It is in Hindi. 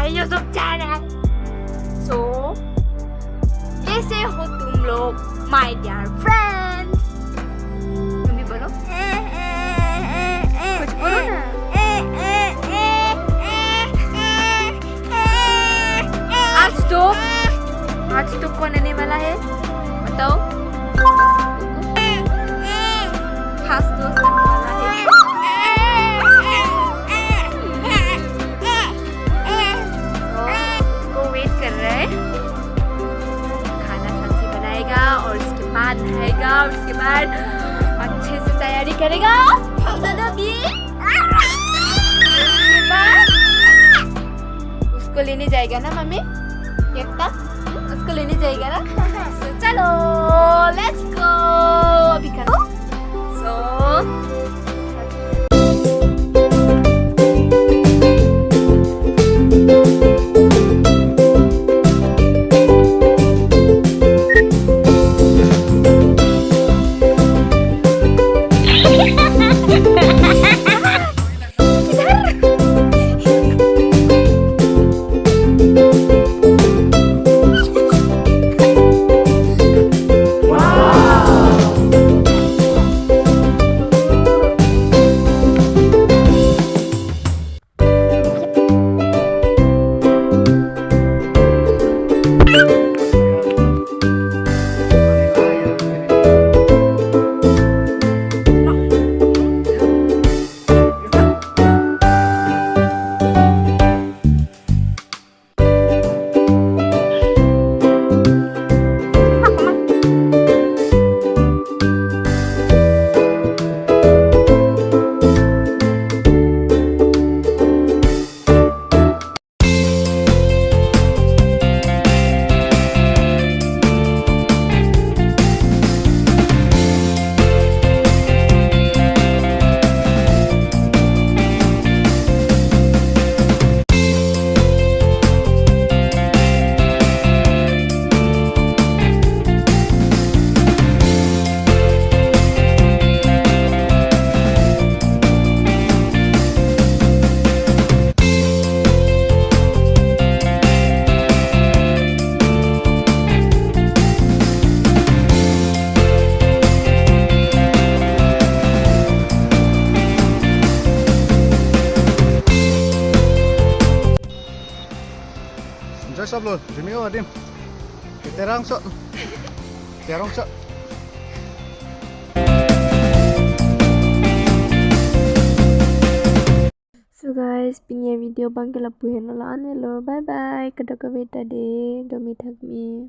है यूट्यूब चैनल। सो कैसे हो तुम लोग माय डियर फ्रेंड्स? तुम भी बोलो, कुछ बोलो ना। आज तो कौन आने वाला है बताओ? खास दोस्त आने वाला है। उसको वेट कर रहे हैं। खाना सब्जी बनाएगा और उसके बाद नहाएगा और उसके बाद अच्छे से तैयारी करेगा। उसको लेने जाएगा ना मम्मी? उसको लेने जाएगा ना? So, चलो लेट्स गो अभी करो। Sắp luôn, dừng miếu vào tim. Terang sợ. Terang sợ. So guys, punya video bang ke lapuhin lo. Bye bye. Kada ka beta de. Domi thak mi.